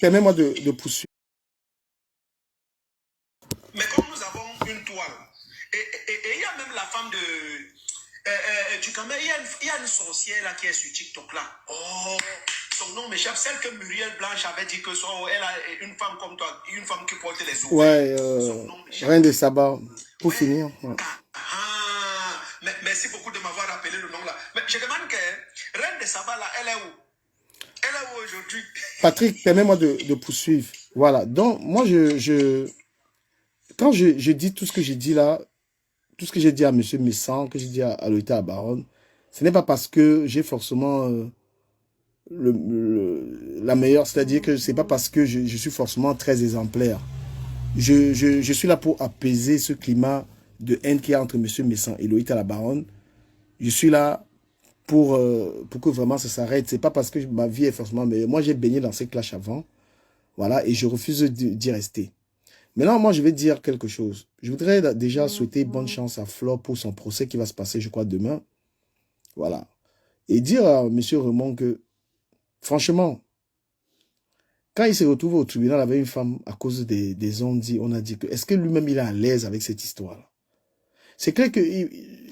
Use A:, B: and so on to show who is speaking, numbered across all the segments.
A: permets-moi de poursuivre.
B: Mais comme nous avons une toile, et il y a même la femme du Cameroun, il y a une sorcière là qui est sur TikTok là. Oh, son nom m'échappe, celle que Muriel Blanche avait dit que elle a une femme comme toi, une femme qui porte les ovaires.
A: Ouais,
B: Son nom m'échappe.
A: Reine de Saba, pour
B: Ouais.
A: finir. Ouais.
B: Merci beaucoup de m'avoir rappelé le nom là. Mais je demande que Reine de Saba là, elle est où? Elle est où aujourd'hui?
A: Patrick, permets-moi de poursuivre. Voilà. Donc, moi, quand je dis tout ce que j'ai dit là, tout ce que j'ai dit à M. Messan, que j'ai dit à Lolita Baron, ce n'est pas parce que j'ai forcément la meilleure, c'est-à-dire que c'est pas parce que je suis forcément très exemplaire. Je suis là pour apaiser ce climat de haine qu'il y a entre M. Messan et Lolita la Baronne. Je suis là pour que vraiment ça s'arrête. C'est pas parce que ma vie est forcément meilleure. Moi, j'ai baigné dans ces clashs avant. Voilà, et je refuse d'y rester. Maintenant, moi, je vais dire quelque chose. Je voudrais déjà souhaiter bonne chance à Flore pour son procès qui va se passer, je crois, demain. Voilà. Et dire à M. Raymond que, franchement, quand il s'est retrouvé au tribunal avec une femme à cause des on-dit, on a dit que, est-ce que lui-même, il est à l'aise avec cette histoire-là? C'est clair que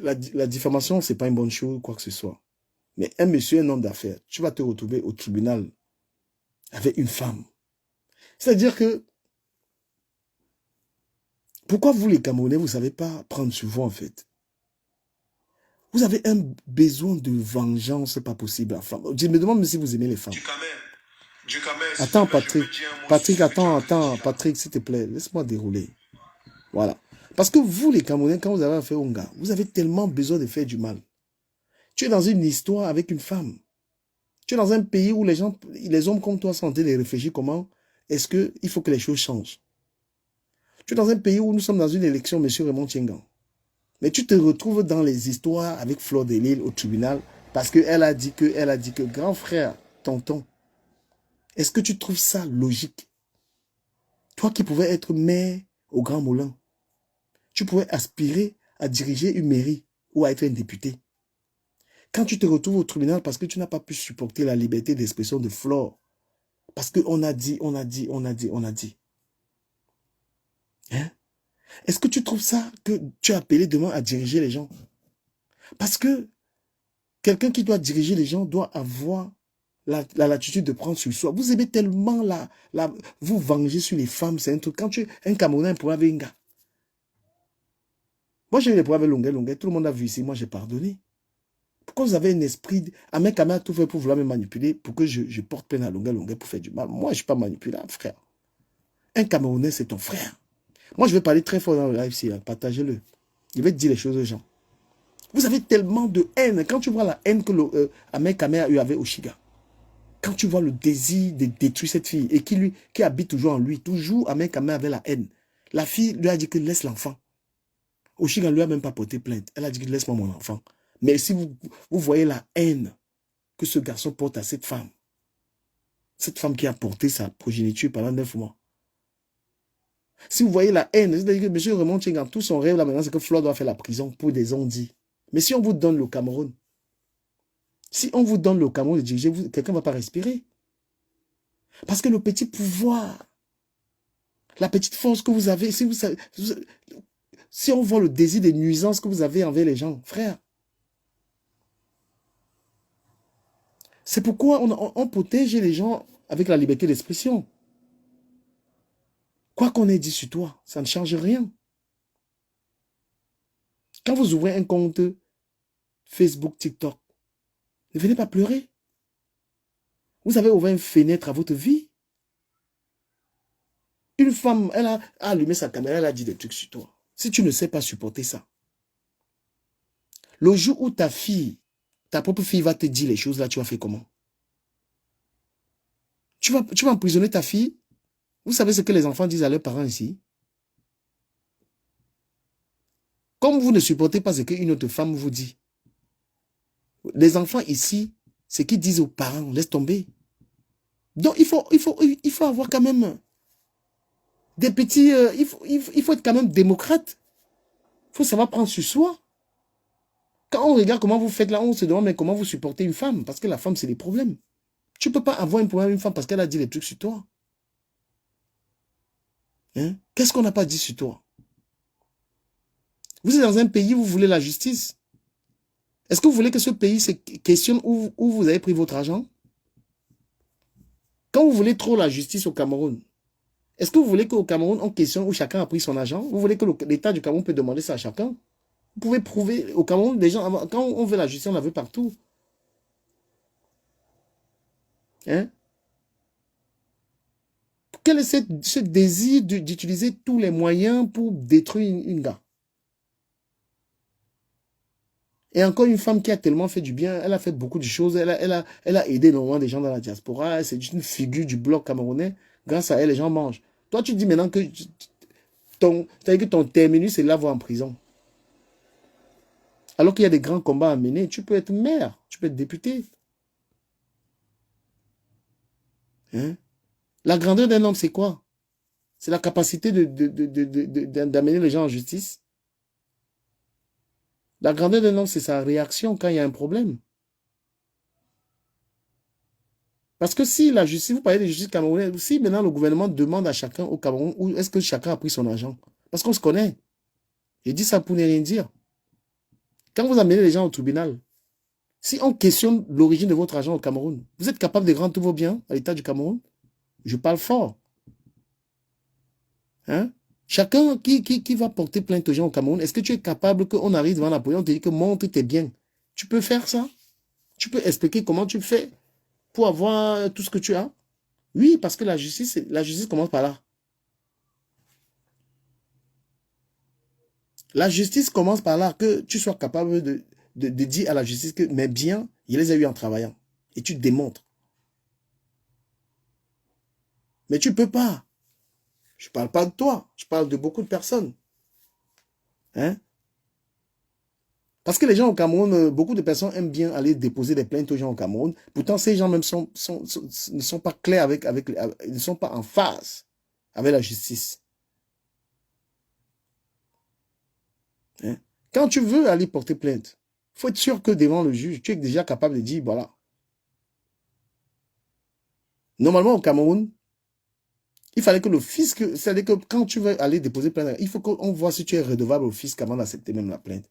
A: la diffamation, c'est pas une bonne chose, quoi que ce soit. Mais un monsieur, un homme d'affaires, tu vas te retrouver au tribunal avec une femme. C'est-à-dire que, pourquoi vous, les Camerounais, vous ne savez pas prendre sur vous, en fait? Vous avez un besoin de vengeance, pas possible. Enfin, je me demande si vous aimez les femmes. Attends, Patrick. Patrick, attends, Patrick, s'il te plaît, laisse-moi dérouler. Voilà. Parce que vous, les Camerounais, quand vous avez affaire au gars, vous avez tellement besoin de faire du mal. Tu es dans une histoire avec une femme. Tu es dans un pays où les hommes comme toi sont en train de réfléchir comment est-ce qu'il faut que les choses changent. Tu es dans un pays où nous sommes dans une élection, M. Raymond Tchengan. Mais tu te retrouves dans les histoires avec Flore de Lille au tribunal parce qu'elle a dit que, grand frère, tonton, est-ce que tu trouves ça logique? Toi qui pouvais être maire au Grand Moulin, tu pouvais aspirer à diriger une mairie ou à être un député. Quand tu te retrouves au tribunal parce que tu n'as pas pu supporter la liberté d'expression de Flore, parce qu'on a dit. Hein? Est-ce que tu trouves ça que tu es appelé demain à diriger les gens? Parce que quelqu'un qui doit diriger les gens doit avoir la latitude de prendre sur soi. Vous aimez tellement vous venger sur les femmes, c'est un truc. Quand tu es un Camerounais, un problème avec un gars. Moi, j'ai eu des problèmes avec Longuet. Tout le monde a vu ici. Moi, j'ai pardonné. Pourquoi vous avez un esprit... Ahmed Kamé a tout fait pour vouloir me manipuler, pour que je porte peine à Longuet pour faire du mal. Moi, je ne suis pas manipulable, frère. Un Camerounais, c'est ton frère. Moi, je vais parler très fort dans le live ici. Partagez-le. Je vais te dire les choses aux gens. Vous avez tellement de haine. Quand tu vois la haine que Ahmed Kamé a eu avec Oshiga, quand tu vois le désir de détruire cette fille et qui habite toujours en lui, toujours Ahmed Kamé avait la haine. La fille lui a dit que laisse l'enfant. Oshiga ne lui a même pas porté plainte. Elle a dit que laisse-moi mon enfant. Mais si vous voyez la haine que ce garçon porte à cette femme qui a porté sa progéniture pendant 9 mois. Si vous voyez la haine, c'est-à-dire que M. Raymond Tchengan, tout son rêve là maintenant, c'est que Flore doit faire la prison pour des on-dit. Mais si on vous donne le Cameroun, de diriger, quelqu'un ne va pas respirer. Parce que le petit pouvoir, la petite force que vous avez, si on voit le désir des nuisances que vous avez envers les gens, frère, c'est pourquoi on protège les gens avec la liberté d'expression. Quoi qu'on ait dit sur toi, ça ne change rien. Quand vous ouvrez un compte Facebook, TikTok, ne venez pas pleurer. Vous avez ouvert une fenêtre à votre vie. Une femme, elle a allumé sa caméra, elle a dit des trucs sur toi. Si tu ne sais pas supporter ça, le jour où ta propre fille va te dire les choses là, tu vas faire comment? Tu vas emprisonner ta fille? Vous savez ce que les enfants disent à leurs parents ici? Comme vous ne supportez pas ce qu'une autre femme vous dit, les enfants ici, ce qu'ils disent aux parents, laisse tomber. Donc il faut avoir quand même des petits... il faut être quand même démocrate. Il faut savoir prendre sur soi. Quand on regarde comment vous faites là, on se demande mais comment vous supportez une femme? Parce que la femme, c'est les problèmes. Tu ne peux pas avoir un problème avec une femme parce qu'elle a dit des trucs sur toi. Hein? Qu'est-ce qu'on n'a pas dit sur toi? Vous êtes dans un pays où vous voulez la justice. Est-ce que vous voulez que ce pays se questionne où vous avez pris votre argent? Quand vous voulez trop la justice au Cameroun, est-ce que vous voulez qu'au Cameroun, on questionne où chacun a pris son argent? Vous voulez que l'État du Cameroun peut demander ça à chacun? Vous pouvez prouver au Cameroun, des gens, quand on veut la justice, on la veut partout. Hein? Quel est ce désir d'utiliser tous les moyens pour détruire une gars? Et encore une femme qui a tellement fait du bien, elle a fait beaucoup de choses, elle a aidé énormément des gens dans la diaspora, c'est une figure du bloc camerounais, grâce à elle, les gens mangent. Toi, tu dis maintenant que ton terminus est l'avoir en prison. Alors qu'il y a des grands combats à mener, tu peux être maire, tu peux être député. Hein? La grandeur d'un homme, c'est quoi? C'est la capacité d'amener les gens en justice. La grandeur d'un homme, c'est sa réaction quand il y a un problème. Parce que si la justice, vous parlez de justice camerounaise, si maintenant le gouvernement demande à chacun au Cameroun où est-ce que chacun a pris son argent, parce qu'on se connaît. J'ai dit ça pour ne rien dire. Quand vous amenez les gens au tribunal, si on questionne l'origine de votre argent au Cameroun, vous êtes capable de rendre tous vos biens à l'État du Cameroun? Je parle fort. Hein? Chacun qui va porter plainte aux gens au Cameroun, est-ce que tu es capable qu'on arrive devant la police, on te dit que montre tes biens? Tu peux faire ça? Tu peux expliquer comment tu fais pour avoir tout ce que tu as? Oui, parce que la justice commence par là. La justice commence par là, que tu sois capable de dire à la justice que mes biens, il les a eu en travaillant. Et tu démontres. Mais tu ne peux pas. Je ne parle pas de toi, je parle de beaucoup de personnes. Hein? Parce que les gens au Cameroun, beaucoup de personnes aiment bien aller déposer des plaintes aux gens au Cameroun. Pourtant, ces gens même ne sont pas clairs ils ne sont pas en phase avec la justice. Hein? Quand tu veux aller porter plainte, il faut être sûr que devant le juge, tu es déjà capable de dire, voilà. Normalement, au Cameroun, il fallait que le fisc, c'est-à-dire que quand tu veux aller déposer plainte, il faut qu'on voit si tu es redevable au fisc avant d'accepter même la plainte.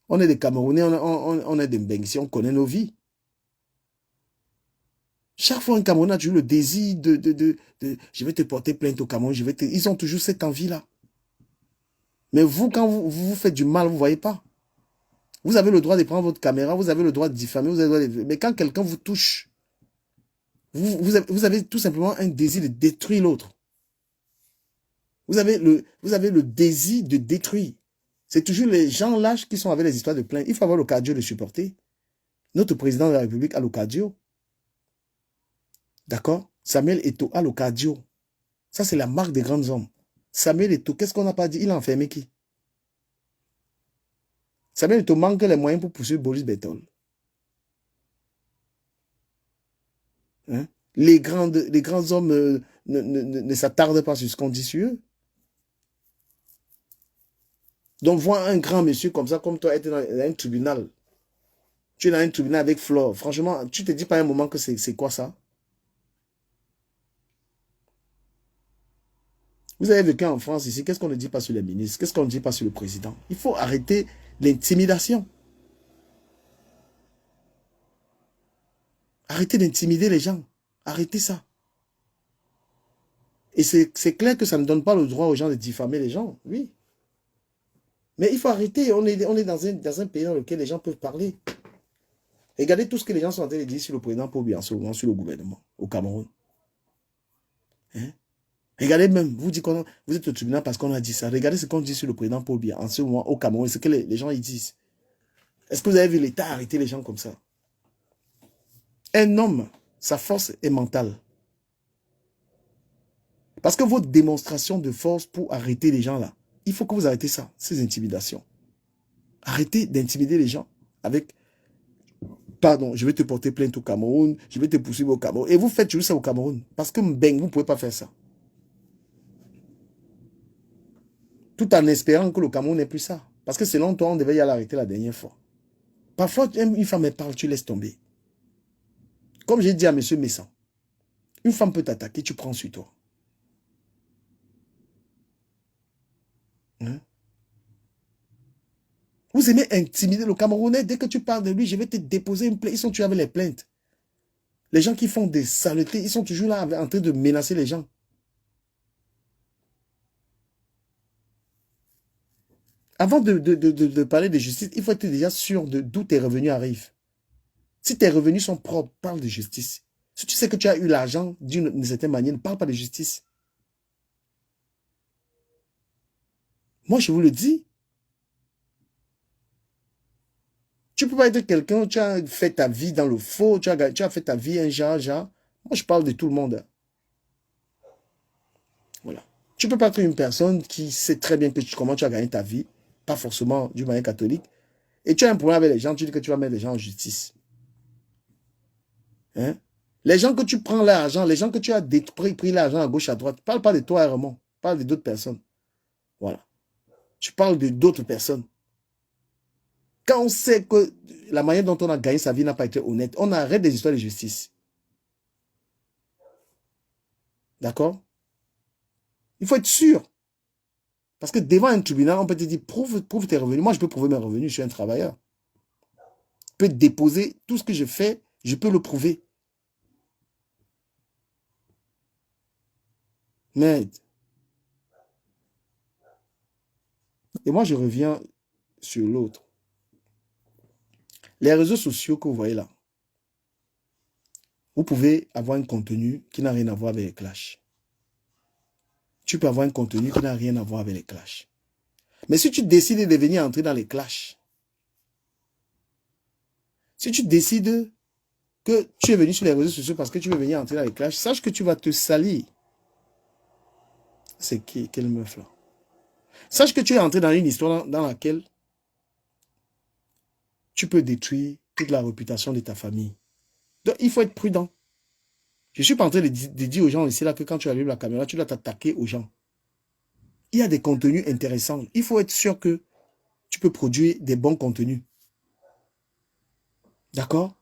A: On est des Camerounais, on est des Mbengsi, on connaît nos vies. Chaque fois un Camerounais a toujours le désir je vais te porter plainte au Cameroun, ils ont toujours cette envie-là. Mais vous, quand vous faites du mal, vous ne voyez pas. Vous avez le droit de prendre votre caméra, vous avez le droit de diffamer, mais quand quelqu'un vous touche, vous avez tout simplement un désir de détruire l'autre. Vous avez le désir de détruire. C'est toujours les gens lâches qui sont avec les histoires de plainte. Il faut avoir le cardio de supporter. Notre président de la République a le cardio. D'accord? Samuel Eto'o a le cardio. Ça, c'est la marque des grands hommes. Samuel Eto'o, qu'est-ce qu'on n'a pas dit? Il a enfermé qui? Samuel Eto'o manque les moyens pour poursuivre Boris Berthold. Hein? Les grands hommes ne s'attardent pas sur ce qu'on dit sur eux. Donc, voir un grand monsieur comme ça, comme toi, être dans un tribunal. Tu es dans un tribunal avec Flore. Franchement, tu te dis pas un moment que c'est quoi ça? Vous avez vécu en France ici, qu'est-ce qu'on ne dit pas sur les ministres? Qu'est-ce qu'on ne dit pas sur le président? Il faut arrêter l'intimidation. Arrêtez d'intimider les gens. Arrêtez ça. Et c'est clair que ça ne donne pas le droit aux gens de diffamer les gens, oui. Mais il faut arrêter. On est dans un pays dans lequel les gens peuvent parler. Regardez tout ce que les gens sont en train de dire sur le président Paul Biya en ce moment, sur le gouvernement, au Cameroun. Hein? Regardez même, vous dites vous êtes au tribunal parce qu'on a dit ça. Regardez ce qu'on dit sur le président Paul Biya en ce moment au Cameroun, ce que les gens ils disent. Est-ce que vous avez vu l'État arrêter les gens comme ça? Un homme, sa force est mentale. Parce que votre démonstration de force pour arrêter les gens là, il faut que vous arrêtez ça, ces intimidations. Arrêtez d'intimider les gens avec, pardon, je vais te porter plainte au Cameroun, je vais te poursuivre au Cameroun. Et vous faites toujours ça au Cameroun. Parce que ben, vous ne pouvez pas faire ça. Tout en espérant que le Cameroun n'ait plus ça. Parce que selon toi, on devait y aller arrêter la dernière fois. Parfois, une femme me parle, tu laisses tomber. Comme j'ai dit à M. Messan, Une femme peut t'attaquer, tu prends sur toi. Hein? Vous aimez intimider le Camerounais. Dès que tu parles de lui, je vais te déposer une plainte. Ils sont tués avec les plaintes. Les gens qui font des saletés, ils sont toujours là en train de menacer les gens. Avant de parler de justice, il faut être déjà sûr d'où tes revenus arrivent. Si tes revenus sont propres, parle de justice. Si tu sais que tu as eu l'argent d'une certaine manière, ne parle pas de justice. Moi, je vous le dis. Tu ne peux pas être quelqu'un, tu as fait ta vie dans le faux, tu as fait ta vie un genre. Moi, je parle de tout le monde. Voilà. Tu ne peux pas être une personne qui sait très bien comment tu as gagné ta vie, pas forcément d'une manière catholique, et tu as un problème avec les gens, tu dis que tu vas mettre les gens en justice. Hein? Les gens que tu prends l'argent, les gens que tu as pris l'argent à gauche, à droite, parle pas de toi, Raymond, parle d'autres personnes. Voilà. Tu parles de d'autres personnes. Quand on sait que la manière dont on a gagné sa vie n'a pas été honnête, on arrête des histoires de justice. D'accord? Il faut être sûr. Parce que devant un tribunal, on peut te dire, prouve tes revenus. Moi, je peux prouver mes revenus, je suis un travailleur. Je peux déposer tout ce que je fais, je peux le prouver. Mais, et moi, je reviens sur l'autre. Les réseaux sociaux que vous voyez là, vous pouvez avoir un contenu qui n'a rien à voir avec les clashs. Tu peux avoir un contenu qui n'a rien à voir avec les clashs. Mais si tu décides de venir entrer dans les clashs, si tu décides que tu es venu sur les réseaux sociaux parce que tu veux venir entrer dans les clashs, sache que tu vas te salir. C'est qui? Quelle meuf là? Sache que tu es entré dans une histoire dans laquelle tu peux détruire toute la réputation de ta famille. Donc, il faut être prudent. Je ne suis pas en train de dire aux gens ici là que quand tu allumes la caméra, tu dois t'attaquer aux gens. Il y a des contenus intéressants. Il faut être sûr que tu peux produire des bons contenus. D'accord?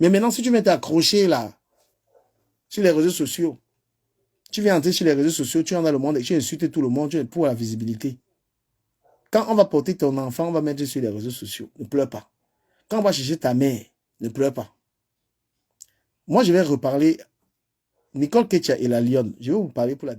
A: Mais maintenant, si tu m'es accroché là, sur les réseaux sociaux, tu viens entrer sur les réseaux sociaux, tu es dans le monde et tu insultes tout le monde, tu es pour la visibilité. Quand on va porter ton enfant, on va mettre sur les réseaux sociaux. Ne pleure pas. Quand on va chercher ta mère, ne pleure pas. Moi, je vais reparler Nicole Ketia et la Lionne. Je vais vous parler pour la